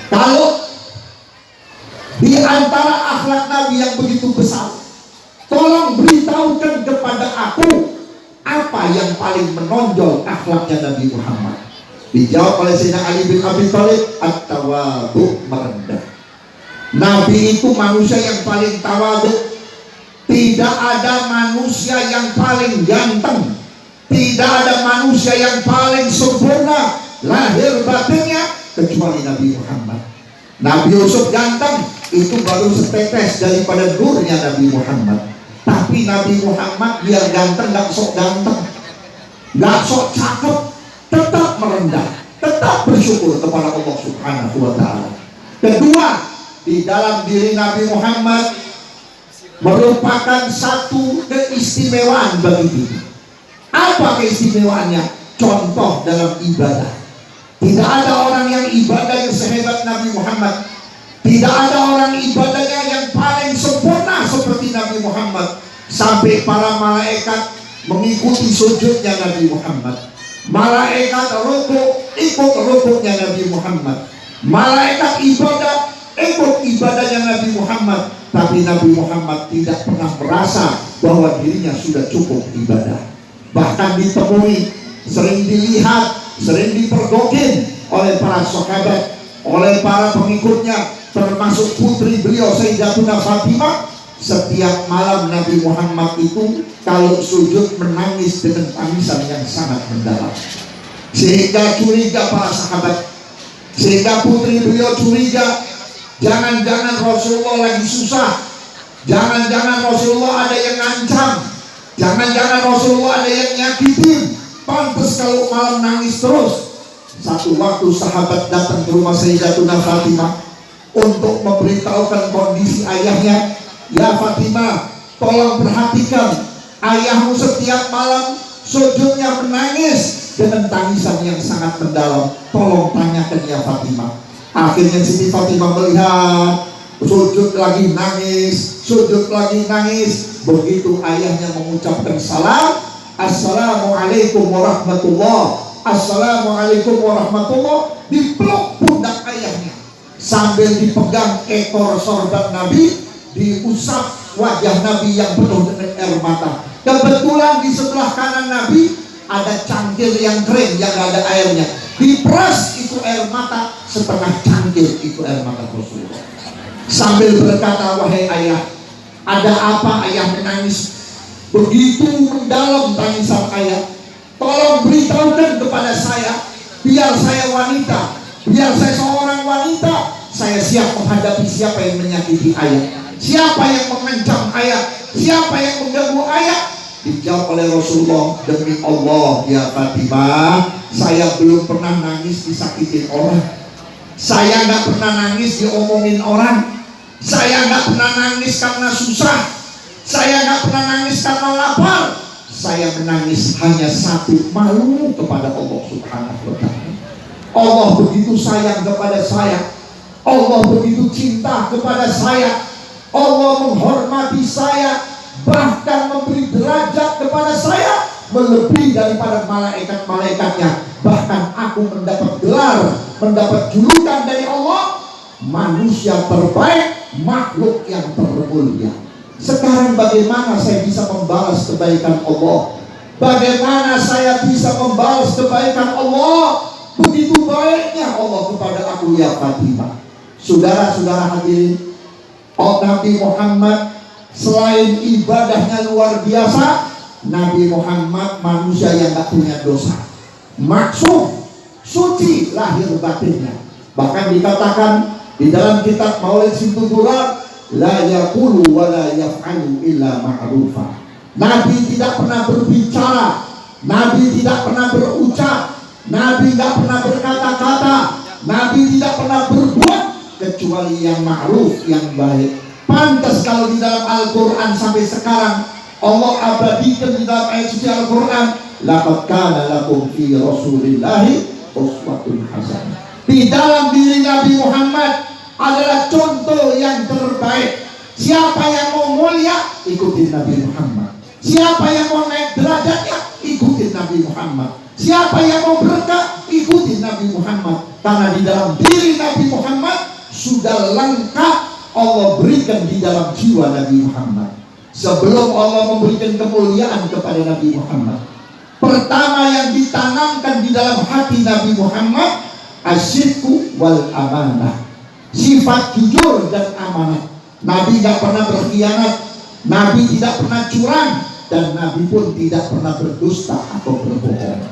Kalau di antara akhlak Nabi yang begitu besar, tolong beritahukan kepada aku apa yang paling menonjol akhlaknya Nabi Muhammad. Dijawab oleh Sayyidina Ali bin Abi Thalib, at-tawadhu, merendah. Nabi itu manusia yang paling tawadhu. Tidak ada manusia yang paling ganteng, tidak ada manusia yang paling sempurna lahir batinnya kecuali Nabi Muhammad. Nabi Yusuf ganteng, itu baru setetes daripada nurnya Nabi Muhammad. Tapi Nabi Muhammad biar ganteng gak sok ganteng, gak sok cakep, tetap merendah, tetap bersyukur kepada Allah Subhanahu wa ta'ala. Kedua, di dalam diri Nabi Muhammad merupakan satu keistimewaan bagi kita. Apa keistimewaannya? Contoh dalam ibadah. Tidak ada orang yang ibadahnya sehebat Nabi Muhammad. Tidak ada orang ibadahnya yang paling sempurna seperti Nabi Muhammad. Sampai para malaikat mengikuti sujudnya Nabi Muhammad. Malaikat rukuk, ikut rukuknya Nabi Muhammad. Malaikat ibadah, ikut ibadahnya Nabi Muhammad. Tapi Nabi Muhammad tidak pernah merasa bahwa dirinya sudah cukup ibadah. Bahkan ditemui, sering dilihat, sering dipergokin oleh para sahabat, oleh para pengikutnya, termasuk putri beliau Sayyidatuna Fatimah. Setiap malam Nabi Muhammad itu kalau sujud menangis dengan tangisan yang sangat mendalam, sehingga curiga para sahabat, sehingga putri beliau curiga, jangan-jangan Rasulullah lagi susah, jangan-jangan Rasulullah ada yang ngancam, jangan-jangan Rasulullah ada yang nyakitin, pantas kalau malam nangis terus. Satu waktu sahabat datang ke rumah Sayyidatuna Fatimah untuk memberitahukan kondisi ayahnya. Ya Fatimah, tolong perhatikan, ayahmu setiap malam sujudnya menangis dengan tangisan yang sangat mendalam. Tolong tanyakan ya Fatimah. Akhirnya Siti Fatimah melihat sujud lagi nangis, sujud lagi nangis. Begitu ayahnya mengucapkan salam, Assalamualaikum warahmatullah, Assalamualaikum warahmatullah, dipeluk pundak ayahnya sambil dipegang ekor sorban Nabi, diusap wajah Nabi yang penuh dengan air mata. Kebetulan di sebelah kanan Nabi ada cangkir yang kering yang gak ada airnya. Diperas itu air mata, setengah cangkir itu air mata Rasulullah. Sambil berkata, wahai ayah, ada apa ayah menangis? Begitu mendalam tangisan ayah. Tolong beritahukan kepada saya, biar saya wanita, biar saya seorang wanita, saya siap menghadapi siapa yang menyakiti ayah, siapa yang mengancam ayah, siapa yang mengganggu ayah. Dijawab oleh Rasulullah, demi Allah ya Fatimah, saya belum pernah nangis disakitin orang, saya nggak pernah nangis diomongin orang, saya nggak pernah nangis karena susah, saya nggak pernah nangis karena lapar. Saya menangis hanya satu, malu kepada Allah Subhanahu wa ta'ala. Allah begitu sayang kepada saya, Allah begitu cinta kepada saya, Allah menghormati saya, bahkan memberi derajat kepada saya melebihi daripada malaikat-malaikatnya. Bahkan aku mendapat gelar, mendapat julukan dari Allah, manusia terbaik, makhluk yang termulia. Sekarang bagaimana saya bisa membalas kebaikan Allah? Bagaimana saya bisa membalas kebaikan Allah? Begitu baiknya Allah kepada aku ya Fatimah. Saudara-saudara hadirin, Nabi Muhammad selain ibadahnya luar biasa, Nabi Muhammad manusia yang gak punya dosa, maksum, suci lahir batinnya. Bahkan dikatakan di dalam kitab Maulid Simtudurar, la yaqulu wa la yaf'alu illa ma'rufa. Nabi tidak pernah berbicara, Nabi tidak pernah berucap, Nabi tidak pernah berkata-kata, Nabi tidak pernah berbuat kecuali yang ma'ruf, yang baik. Pantas kalau di dalam Al-Quran sampai sekarang Allah abadikan di dalam ayat suci Al-Quran, laqad kana lakum fi rasulillahi uswatun hasanah. Di dalam diri Nabi Muhammad adalah contoh yang terbaik. Siapa yang mau mulia, ikutin Nabi Muhammad. Siapa yang mau naik derajatnya, ikutin Nabi Muhammad. Siapa yang mau berkah, ikutin Nabi Muhammad. Karena di dalam diri Nabi Muhammad sudah lengkap Allah berikan di dalam jiwa Nabi Muhammad. Sebelum Allah memberikan kemuliaan kepada Nabi Muhammad, pertama yang ditanamkan di dalam hati Nabi Muhammad asyidku wal amanah, sifat jujur dan amanah. Nabi tidak pernah berkhianat, Nabi tidak pernah curang, dan Nabi pun tidak pernah berdusta atau berbohong.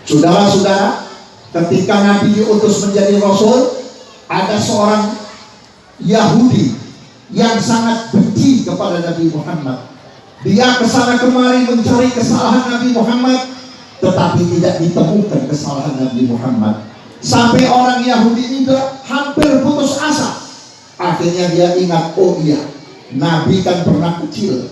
Saudara-saudara, ketika Nabi diutus menjadi Rasul, ada seorang Yahudi yang sangat benci kepada Nabi Muhammad. Dia kesana kemari mencari kesalahan Nabi Muhammad, tetapi tidak ditemukan kesalahan Nabi Muhammad. Sampai orang Yahudi ini hampir putus asa. Akhirnya dia ingat, oh iya, Nabi kan pernah kecil,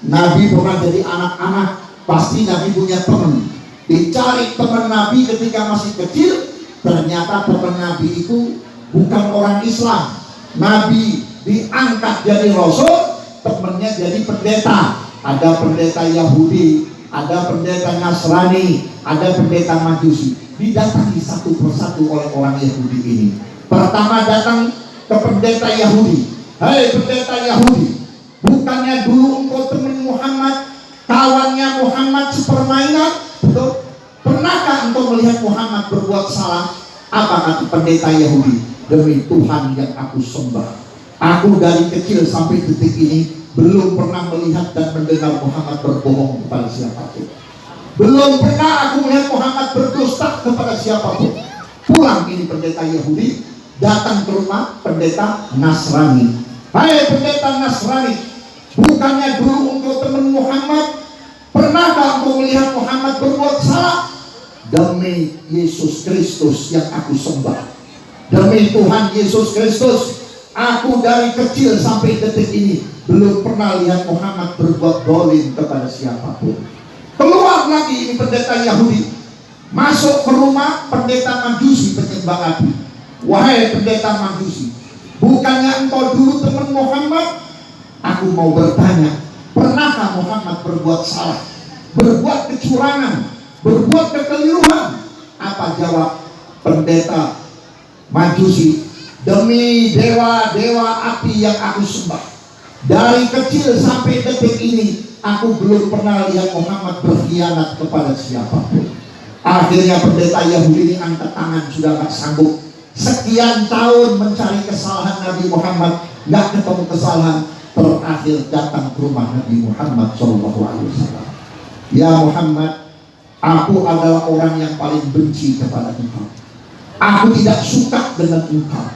Nabi pernah jadi anak-anak, pasti Nabi punya teman. Dicari teman Nabi ketika masih kecil, ternyata teman Nabi itu bukan orang Islam. Nabi diangkat jadi Rasul, temannya jadi pendeta. Ada pendeta Yahudi, ada pendeta Nasrani, ada pendeta Majusi. Didatangi satu persatu oleh orang Yahudi ini. Pertama datang ke pendeta Yahudi. Hei pendeta Yahudi, bukannya dulu engkau teman Muhammad, kawannya Muhammad sepermainan? Betul? Pernahkah engkau melihat Muhammad berbuat salah? Apa kata pendeta Yahudi? Demi Tuhan yang aku sembah, aku dari kecil sampai detik ini belum pernah melihat dan mendengar Muhammad berbohong kepada siapapun. Belum pernah aku melihat Muhammad berdusta kepada siapapun. Pulang ini pendeta Yahudi, datang ke rumah pendeta Nasrani. Hai pendeta Nasrani, bukannya dulu engkau teman Muhammad? Pernahkah engkau melihat Muhammad berbuat salah? Demi Yesus Kristus yang aku sembah, demi Tuhan Yesus Kristus, aku dari kecil sampai detik ini belum pernah lihat Muhammad berbuat dolim kepada siapapun. Keluar lagi ini pendeta Yahudi, masuk ke rumah pendeta Majusi penyembah api. Wahai pendeta Majusi, bukannya engkau dulu teman Muhammad? Aku mau bertanya, pernahkah Muhammad berbuat salah, berbuat kecurangan, berbuat kekeliruan? Apa jawab pendeta Majusi? Demi dewa-dewa api yang aku sembah, dari kecil sampai detik ini aku belum pernah lihat Muhammad berkhianat kepada siapapun. Akhirnya pendeta Yahudi ini angkat tangan, sudah gak sanggup. Sekian tahun mencari kesalahan Nabi Muhammad, gak ketemu kesalahan. Terakhir datang ke rumah Nabi Muhammad SAW. Ya Muhammad, aku adalah orang yang paling benci kepada engkau. Aku tidak suka dengan engkau.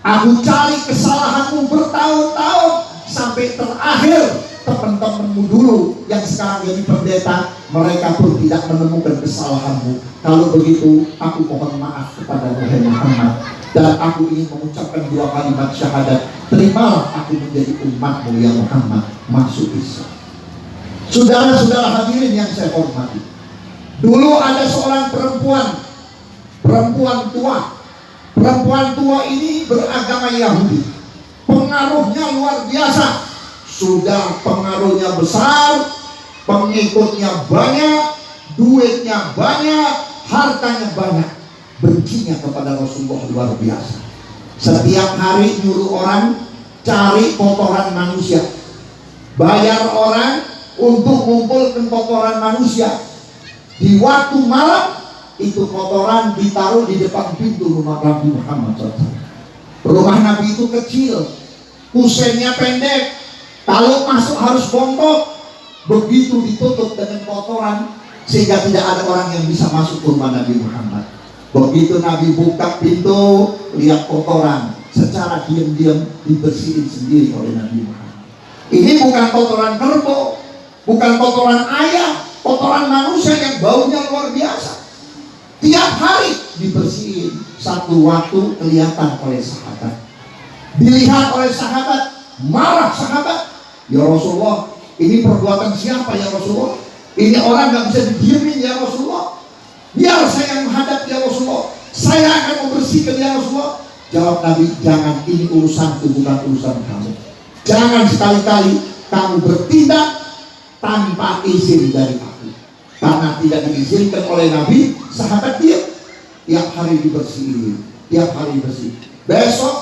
Aku cari kesalahanmu bertahun-tahun, sampai terakhir teman-temanmu dulu yang sekarang jadi pendeta, mereka pun tidak menemukan kesalahanmu. Kalau begitu, aku mohon maaf kepada Muhammad, dan aku ingin mengucapkan dua kalimat syahadat. Terimalah aku menjadi umatmu ya Muhammad, masuk Islam. Saudara-saudara hadirin yang saya hormati, dulu ada seorang perempuan tua. Perempuan tua ini beragama Yahudi, pengaruhnya luar biasa. Sudah pengaruhnya besar, pengikutnya banyak, duitnya banyak, hartanya banyak. Bencinya kepada Rasulullah luar biasa. Setiap hari nyuruh orang cari kotoran manusia, bayar orang untuk mengumpulkan kotoran manusia. Di waktu malam itu kotoran ditaruh di depan pintu rumah Nabi Muhammad SAW. Rumah Nabi itu kecil, kusennya pendek, kalau masuk harus bongkok. Begitu ditutup dengan kotoran sehingga tidak ada orang yang bisa masuk ke rumah Nabi Muhammad. Begitu Nabi buka pintu, lihat kotoran, secara diam-diam dibersihin sendiri oleh Nabi Muhammad. Ini bukan kotoran kerbau, bukan kotoran ayam, kotoran manusia yang baunya luar biasa. Tiap hari dibersihin. Satu waktu kelihatan oleh sahabat, dilihat oleh sahabat, marah sahabat. Ya Rasulullah, ini perbuatan siapa ya Rasulullah? Ini orang gak bisa didiemin ya Rasulullah. Biar saya menghadap ya Rasulullah, saya akan membersihkan ya Rasulullah. Jawab Nabi, jangan, ini urusanku bukan urusan kamu. Jangan sekali-kali kamu bertindak tanpa izin dari aku. Karena tidak diizinkan oleh Nabi, sahabat dia tiap hari dibersihin. tiap hari bersih. Besok